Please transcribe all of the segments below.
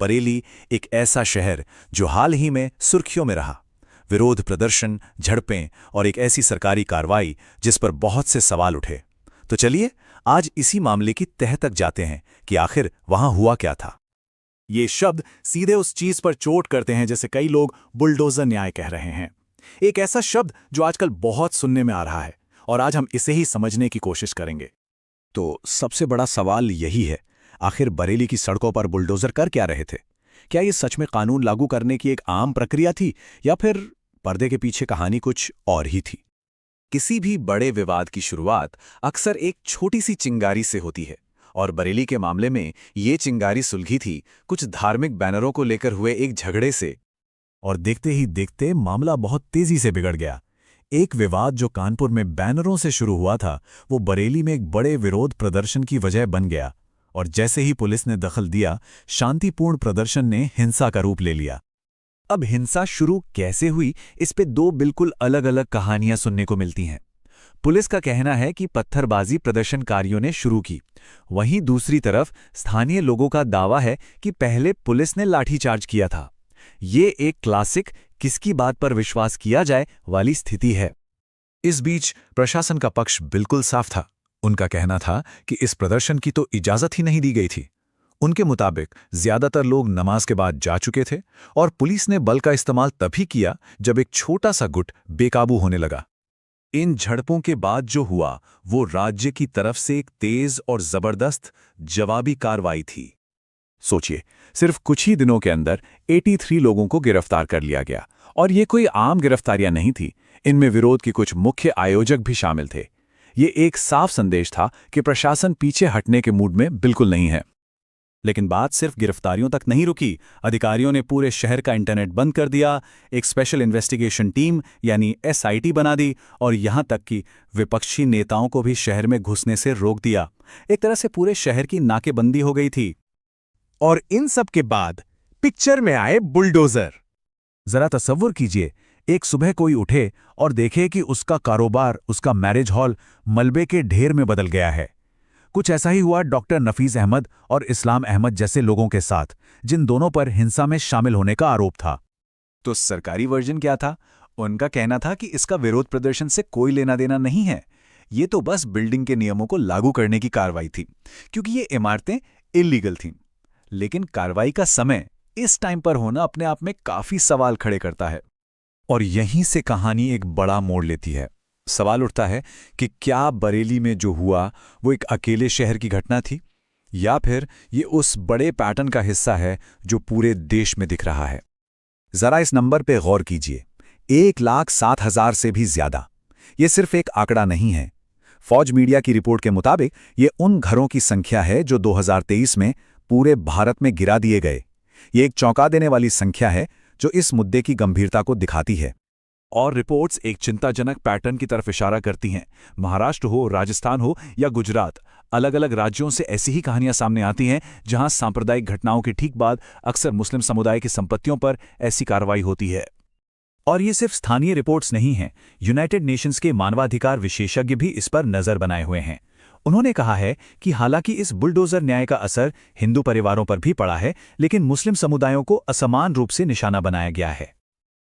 बरेली एक ऐसा शहर जो हाल ही में सुर्खियों में रहा। विरोध प्रदर्शन, झड़पें और एक ऐसी सरकारी कार्रवाई जिस पर बहुत से सवाल उठे। तो चलिए आज इसी मामले की तह तक जाते हैं कि आखिर वहां हुआ क्या था। ये शब्द सीधे उस चीज पर चोट करते हैं जैसे कई लोग बुलडोजर न्याय कह रहे हैं। एक ऐसा शब्द जो आजकल बहुत सुनने में आ रहा है और आज हम इसे ही समझने की कोशिश करेंगे। तो सबसे बड़ा सवाल यही है, आखिर बरेली की सड़कों पर बुलडोजर कर क्या रहे थे? क्या ये सच में कानून लागू करने की एक आम प्रक्रिया थी या फिर पर्दे के पीछे कहानी कुछ और ही थी? किसी भी बड़े विवाद की शुरुआत अक्सर एक छोटी सी चिंगारी से होती है और बरेली के मामले में ये चिंगारी सुलगी थी कुछ धार्मिक बैनरों को लेकर हुए एक झगड़े से। और देखते ही देखते मामला बहुत तेजी से बिगड़ गया। एक विवाद जो कानपुर में बैनरों से शुरू हुआ था वो बरेली में एक बड़े विरोध प्रदर्शन की वजह बन गया, और जैसे ही पुलिस ने दखल दिया, शांतिपूर्ण प्रदर्शन ने हिंसा का रूप ले लिया। अब हिंसा शुरू कैसे हुई, इस पे दो बिल्कुल अलग अलग कहानियां सुनने को मिलती हैं। पुलिस का कहना है कि पत्थरबाजी प्रदर्शनकारियों ने शुरू की, वहीं दूसरी तरफ स्थानीय लोगों का दावा है कि पहले पुलिस ने लाठीचार्ज किया था। ये एक क्लासिक किसकी बात पर विश्वास किया जाए वाली स्थिति है। इस बीच प्रशासन का पक्ष बिल्कुल साफ था। उनका कहना था कि इस प्रदर्शन की तो इजाजत ही नहीं दी गई थी। उनके मुताबिक ज्यादातर लोग नमाज के बाद जा चुके थे और पुलिस ने बल का इस्तेमाल तभी किया जब एक छोटा सा गुट बेकाबू होने लगा। इन झड़पों के बाद जो हुआ वो राज्य की तरफ से एक तेज और जबरदस्त जवाबी कार्रवाई थी। सोचिए, सिर्फ कुछ ही दिनों के अंदर 83 लोगों को गिरफ्तार कर लिया गया, और ये कोई आम गिरफ्तारियां नहीं थी। इनमें विरोध के कुछ मुख्य आयोजक भी शामिल थे। ये एक साफ संदेश था कि प्रशासन पीछे हटने के मूड में बिल्कुल नहीं है। लेकिन बात सिर्फ गिरफ्तारियों तक नहीं रुकी। अधिकारियों ने पूरे शहर का इंटरनेट बंद कर दिया, एक स्पेशल इन्वेस्टिगेशन टीम यानी SIT बना दी, और यहां तक कि विपक्षी नेताओं को भी शहर में घुसने से रोक दिया। एक तरह से पूरे शहर की नाकेबंदी हो गई थी। और इन सब के बाद पिक्चर में आए बुलडोजर। जरा तसव्वुर कीजिए, एक सुबह कोई उठे और देखे कि उसका कारोबार, उसका मैरिज हॉल मलबे के ढेर में बदल गया है। कुछ ऐसा ही हुआ डॉक्टर नफीस अहमद और इस्लाम अहमद जैसे लोगों के साथ, जिन दोनों पर हिंसा में शामिल होने का आरोप था। तो सरकारी वर्जन क्या था? उनका कहना था कि इसका विरोध प्रदर्शन से कोई लेना देना नहीं है, ये तो बस बिल्डिंग के नियमों को लागू करने की कार्रवाई थी, क्योंकि ये इमारतें इलीगल थीं। लेकिन कार्रवाई का समय इस टाइम पर होना अपने आप में काफी सवाल खड़े करता है। और यहीं से कहानी एक बड़ा मोड़ लेती है। सवाल उठता है कि क्या बरेली में जो हुआ वो एक अकेले शहर की घटना थी, या फिर ये उस बड़े पैटर्न का हिस्सा है जो पूरे देश में दिख रहा है। जरा इस नंबर पे गौर कीजिए, 1,07,000 से भी ज्यादा। ये सिर्फ एक आंकड़ा नहीं है। फौज मीडिया की रिपोर्ट के मुताबिक ये उन घरों की संख्या है जो 2023 में पूरे भारत में गिरा दिए गए। ये एक चौंका देने वाली संख्या है जो इस मुद्दे की गंभीरता को दिखाती है। और रिपोर्ट्स एक चिंताजनक पैटर्न की तरफ इशारा करती हैं। महाराष्ट्र हो, राजस्थान हो या गुजरात, अलग अलग राज्यों से ऐसी ही कहानियां सामने आती हैं जहां सांप्रदायिक घटनाओं के ठीक बाद अक्सर मुस्लिम समुदाय की संपत्तियों पर ऐसी कार्रवाई होती है। और ये सिर्फ स्थानीय रिपोर्ट्स नहीं हैं। यूनाइटेड नेशंस के मानवाधिकार विशेषज्ञ भी इस पर नजर बनाए हुए हैं। उन्होंने कहा है कि हालांकि इस बुलडोजर न्याय का असर हिंदू परिवारों पर भी पड़ा है, लेकिन मुस्लिम समुदायों को असमान रूप से निशाना बनाया गया है।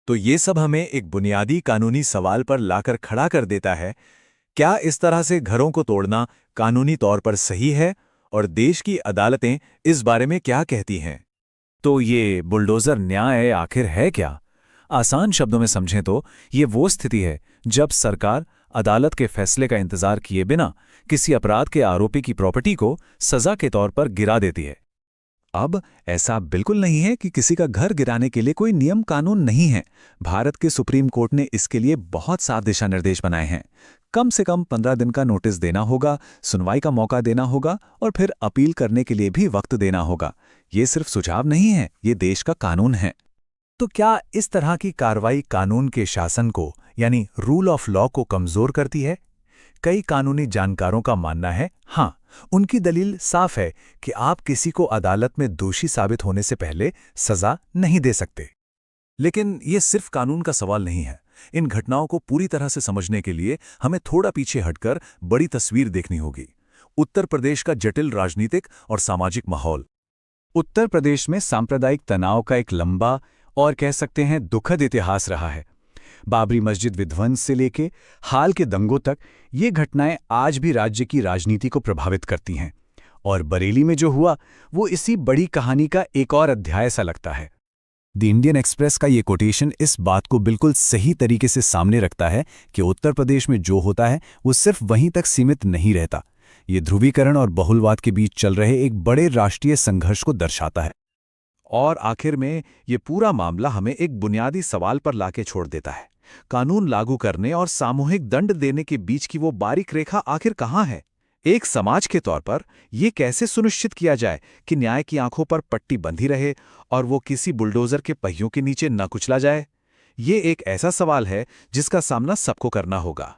तो ये सब हमें एक बुनियादी कानूनी सवाल पर लाकर खड़ा कर देता है, क्या इस तरह से घरों को तोड़ना कानूनी तौर पर सही है, और देश की अदालतें इस बारे में क्या कहती हैं? तो ये बुलडोजर न्याय आखिर है क्या? आसान शब्दों में समझें तो ये वो स्थिति है जब सरकार अदालत के फैसले का इंतजार किए बिना किसी अपराध के आरोपी की प्रॉपर्टी को सजा के तौर पर गिरा देती है। अब ऐसा बिल्कुल नहीं है कि किसी का घर गिराने के लिए कोई नियम कानून नहीं है। भारत के सुप्रीम कोर्ट ने इसके लिए बहुत साफ दिशा निर्देश बनाए हैं। कम से कम 15 दिन का नोटिस देना होगा, सुनवाई का मौका देना होगा, और फिर अपील करने के लिए भी वक्त देना होगा। ये सिर्फ सुझाव नहीं है, ये देश का कानून है। तो क्या इस तरह की कार्रवाई कानून के शासन को यानी रूल ऑफ लॉ को कमजोर करती है? कई कानूनी जानकारों का मानना है हाँ। उनकी दलील साफ है कि आप किसी को अदालत में दोषी साबित होने से पहले सजा नहीं दे सकते। लेकिन ये सिर्फ कानून का सवाल नहीं है। इन घटनाओं को पूरी तरह से समझने के लिए हमें थोड़ा पीछे हटकर बड़ी तस्वीर देखनी होगी। उत्तर प्रदेश का जटिल राजनीतिक और सामाजिक माहौल। उत्तर प्रदेश में सांप्रदायिक तनाव का एक लंबा और कह सकते हैं दुखद इतिहास रहा है। बाबरी मस्जिद विध्वंस से लेके हाल के दंगों तक ये घटनाएं आज भी राज्य की राजनीति को प्रभावित करती हैं। और बरेली में जो हुआ वो इसी बड़ी कहानी का एक और अध्याय सा लगता है। द इंडियन एक्सप्रेस का ये कोटेशन इस बात को बिल्कुल सही तरीके से सामने रखता है कि उत्तर प्रदेश में जो होता है वो सिर्फ वहीं तक सीमित नहीं रहता। ये ध्रुवीकरण और बहुलवाद के बीच चल रहे एक बड़े राष्ट्रीय संघर्ष को दर्शाता है। और आखिर में ये पूरा मामला हमें एक बुनियादी सवाल पर लाके छोड़ देता है। कानून लागू करने और सामूहिक दंड देने के बीच की वो बारीक रेखा आखिर कहाँ है? एक समाज के तौर पर ये कैसे सुनिश्चित किया जाए कि न्याय की आंखों पर पट्टी बंधी रहे और वो किसी बुलडोजर के पहियों के नीचे न कुचला जाए? ये एक ऐसा सवाल है जिसका सामना सबको करना होगा।